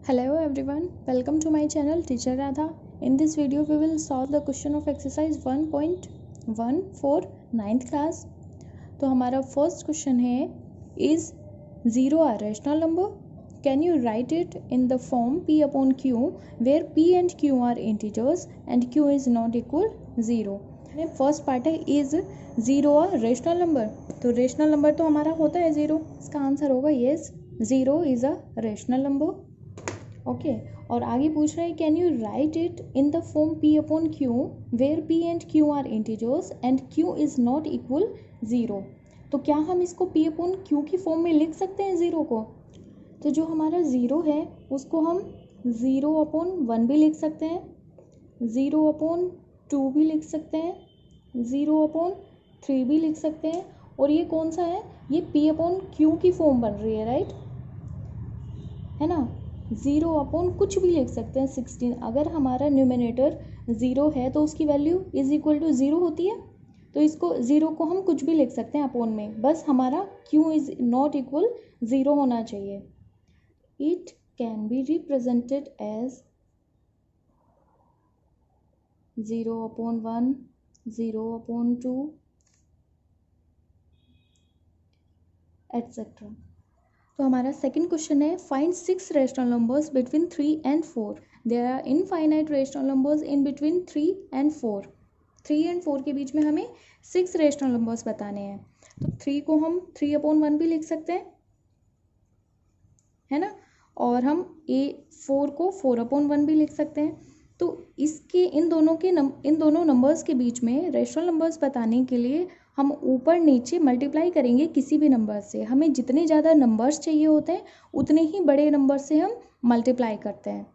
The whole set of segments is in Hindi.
Hello everyone, welcome to my channel Teacher Radha. In this video we will solve the question of exercise 1.1 for 9th class. तो हमारा फर्स्ट क्वेश्चन है, is 0 a rational number? Can you write it in the form p upon q where p and q are integers and q is not equal 0? First part है, is 0 a rational number? तो रेशनल नंबर तो हमारा होता है 0. इसका आंसर होगा yes, 0 is a rational number. Okay और आगे पूछ रहे हैं, can you write it in the form p upon q where p and q are integers and q is not equal 0. तो क्या हम इसको p अपॉन q की फॉर्म में लिख सकते हैं 0 को? तो जो हमारा 0 है उसको हम 0 अपॉन 1 भी लिख सकते हैं, 0 अपॉन 2 भी लिख सकते हैं, 0 अपॉन 3 भी लिख सकते हैं. और ये कौन सा है? ये p अपॉन q की फॉर्म बन रही है, राइट है ना. 0 अपॉन कुछ भी लिख सकते हैं 16. अगर हमारा न्यूमिनेटर 0 है तो उसकी वैल्यू इज इक्वल टू 0 होती है. तो इसको 0 को हम कुछ भी लिख सकते हैं अपॉन में, बस हमारा q इज नॉट इक्वल 0 होना चाहिए. It can be represented as 0 upon 1, 0 upon 2 etcetera. तो हमारा सेकंड क्वेश्चन है, find 6 rational numbers between 3 and 4. There are infinite rational numbers in between 3 and 4. 3 and 4 के बीच में हमें 6 रेशनल नंबर्स बताने हैं. तो 3 को हम 3 अपॉन 1 भी लिख सकते हैं, है ना, और हम 4 को 4 अपॉन 1 भी लिख सकते हैं. तो इसके इन दोनों नंबर्स के बीच में रेशनल नंबर्स बताने के लिए हम ऊपर नीचे मल्टीप्लाई करेंगे किसी भी नंबर से. हमें जितने ज़्यादा नंबर्स चाहिए होते हैं उतने ही बड़े नंबर से हम मल्टीप्लाई करते हैं,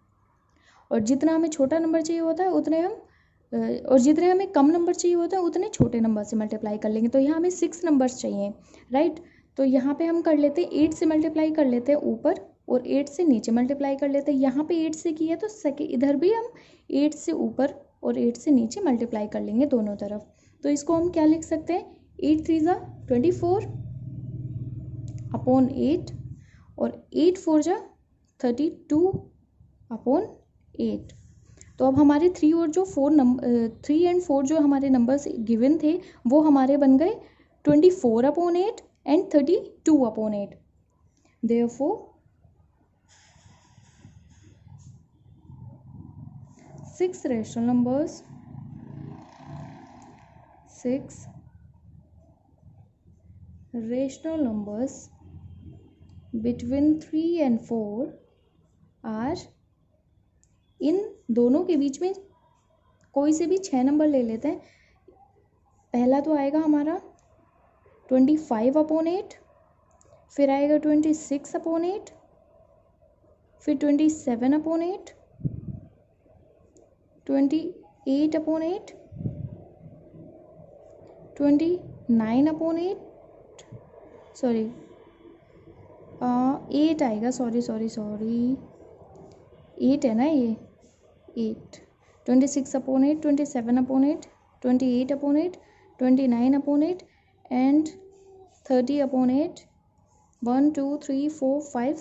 और जितना हमें छोटा नंबर चाहिए होता है और जितने हमें कम नंबर चाहिए होता है उतने छोटे नंबर से मल्टीप्लाई कर लेंगे. तो यहाँ हमें 6 नंबर्स चाहिए, राइट. तो यहाँ पे हम कर लेते हैं 8 से मल्टीप्लाई कर लेते हैं ऊपर, और 8 से नीचे मल्टीप्लाई कर लेते हैं. यहाँ पे 8 से किया तो इधर भी हम 8 से ऊपर और 8 से नीचे मल्टीप्लाई कर लेंगे दोनों तरफ. तो इसको हम क्या लिख सकते हैं, 8 3 जा 24 अपॉन 8 और 8 4 जा 32 अपॉन 8. तो अब हमारे 3 एंड 4 जो हमारे नंबर्स गिवन थे वो हमारे बन गए 24 upon 8 and 32 upon 8. Therefore 6 rational numbers, 6 rational numbers between 3 and 4 are, इन दोनों के बीच में कोई से भी 6 नंबर ले लेते हैं. पहला तो आएगा हमारा 25 अपॉन 8, फिर आएगा 26 अपॉन 8, फिर 27 अपॉन 8, 28 अपॉन 8, 29 अपॉन 8, सॉरी 8 आएगा, सॉरी 8 है ना ये 8, 26 upon 8, 27 upon 8, 28 upon 8, 29 upon 8 and 30 upon 8. 1 2 3 4 5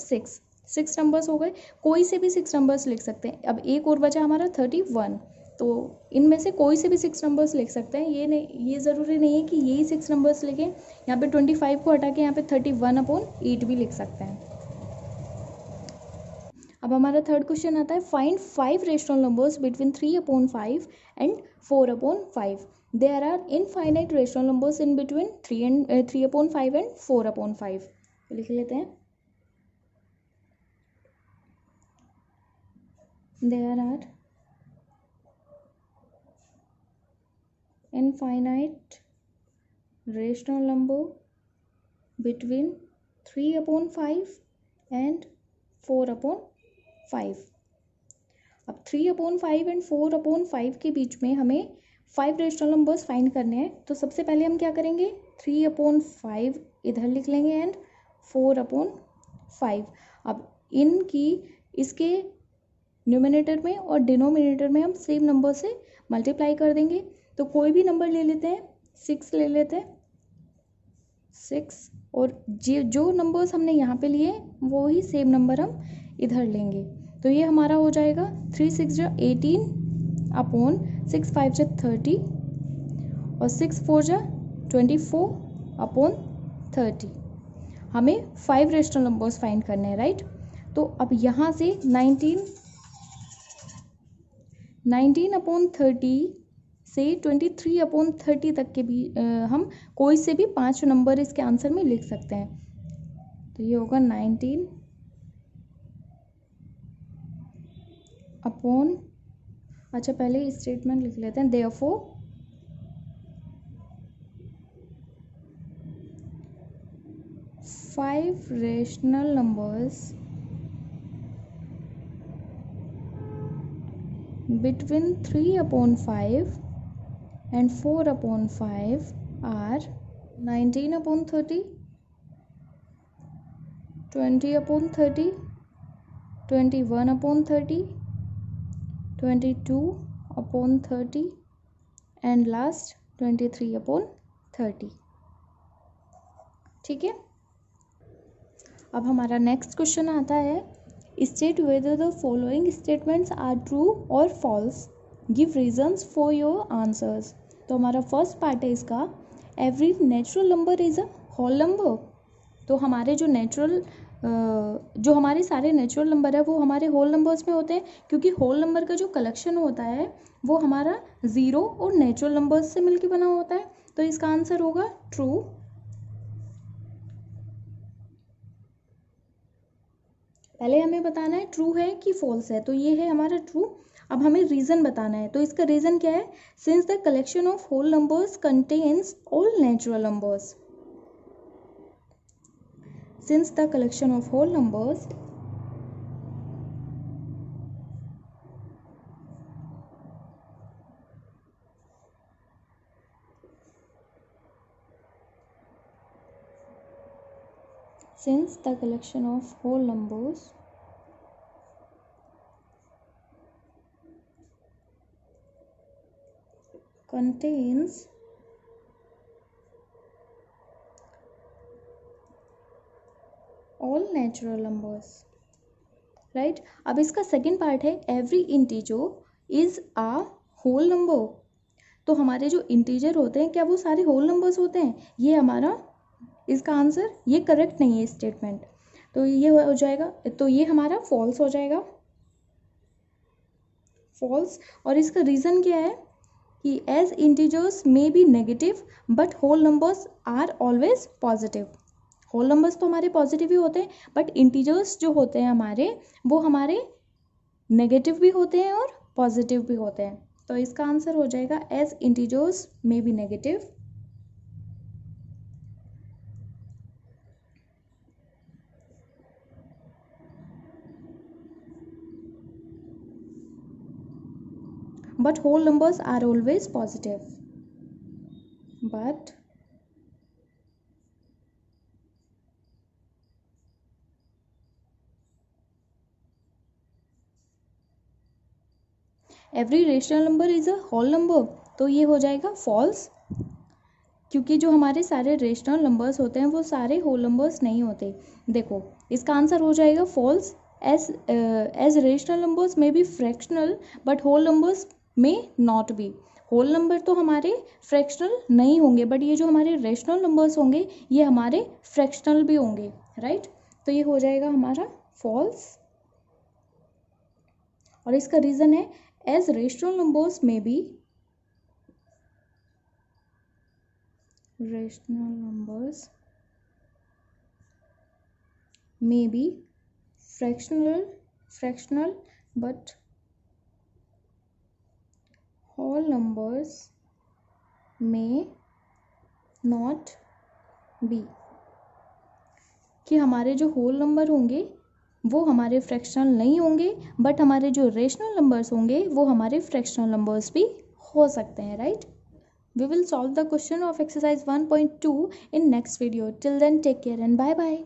6 numbers हो गए. कोई से भी 6 नंबर्स लिख सकते हैं. अब एक और बचा हमारा 31. तो इनमें से कोई से भी 6 नंबर्स लिख सकते हैं. ये ज़रूरी नहीं है कि यही 6 नंबर्स लिखें. यहाँ पे 25 को हटा के यहाँ पे 31 अपॉन 8 भी लिख सकते हैं. अब हमारा थर्ड क्वेश्चन आता है, find 5 rational numbers between 3 upon 5 and 4 upon 5. There are infinite rational numbers in between 3 upon 5 and 4 upon 5. लिख लेते हैं. There are infinite rational number between 3 upon 5 and 4 upon 5. अब 3 upon 5 एंड 4 upon 5 के बीच में हमें 5 रेशनल नंबर्स फाइंड करने हैं. तो सबसे पहले हम क्या करेंगे, 3 upon 5 इधर लिख लेंगे एंड 4 upon 5. अब इसके न्यूमिनेटर में और डिनोमिनेटर में हम सेम नंबर से मल्टीप्लाई कर देंगे. तो कोई भी नंबर ले लेते हैं, 6 ले लेते हैं, 6, और जो नंबर्स हमने यहाँ पे लिए वो ही सेम नंबर हम इधर लेंगे. तो ये हमारा हो जाएगा 3 6 जा 18 अपॉन 6 5 जा 30 और 6 4 जा 24 अपॉन 30। हमें 5 रेशनल नंबर्स फाइंड करने हैं, राइट। तो अब यहाँ से 19 अपॉन 30 से 23 अपॉन 30 तक के भी हम कोई से भी 5 नंबर इसके आंसर में लिख सकते हैं। तो ये होगा 19 अपॉन, अच्छा पहले स्टेटमेंट लिख लेते हैं। Therefore 5 rational numbers between 3 upon 5 and 4 upon 5 are 19 upon 30, 20 upon 30, 21 upon 30, 22 upon 30 and last 23 upon 30। ठीक है। अब हमारा नेक्स्ट क्वेश्चन आता है, state whether the following statements are true और false, give reasons for your answers. तो हमारा फर्स्ट पार्ट है इसका, every natural number is a whole number. तो हमारे जो हमारे सारे नेचुरल नंबर है वो हमारे होल नंबर्स में होते हैं, क्योंकि होल नंबर का जो कलेक्शन होता है वो हमारा ज़ीरो और नेचुरल नंबर्स से मिलकर बना होता है। तो इसका आंसर होगा ट्रू। पहले हमें बताना है ट्रू है कि फॉल्स है, तो ये है हमारा ट्रू। अब हमें रीज़न बताना है, तो इसका रीज़न क्या है, since the collection of whole numbers contains all natural numbers, since the collection of whole numbers since the collection of whole numbers contains all natural numbers, right. अब इसका सेकेंड पार्ट है, every integer is a whole number. तो हमारे जो इंटीजर होते हैं क्या वो सारे होल नंबर्स होते हैं? ये हमारा इसका आंसर ये करेक्ट नहीं है स्टेटमेंट, तो ये हो जाएगा, तो ये हमारा फॉल्स हो जाएगा, फॉल्स। और इसका रीज़न क्या है कि as integers may be negative but whole numbers are always positive. Whole numbers तो हमारे पॉजिटिव ही होते हैं, बट इंटीजर्स जो होते हैं हमारे वो हमारे नेगेटिव भी होते हैं और पॉजिटिव भी होते हैं। तो इसका आंसर हो जाएगा as integers may be negative but whole numbers are always positive, but every rational number is a whole number। तो ये हो जाएगा false, क्योंकि जो हमारे सारे रेशनल नंबर्स होते हैं वो सारे होल नंबर्स नहीं होते। देखो इसका आंसर हो जाएगा false, as rational numbers may be fractional but whole numbers may not be. Whole number तो हमारे फ्रैक्शनल नहीं होंगे, बट ये जो हमारे रेशनल नंबर्स होंगे ये हमारे फ्रैक्शनल भी होंगे, राइट। तो ये हो जाएगा हमारा फॉल्स। और इसका रीज़न है as rational numbers may B, rational numbers may B fractional but whole numbers may not be, कि हमारे जो होल नंबर होंगे वो हमारे फ्रैक्शनल नहीं होंगे, बट हमारे जो रेशनल नंबर्स होंगे वो हमारे फ्रैक्शनल नंबर्स भी हो सकते हैं, right. We will solve the question of exercise 1.2 in next video. Till then, take care and bye bye.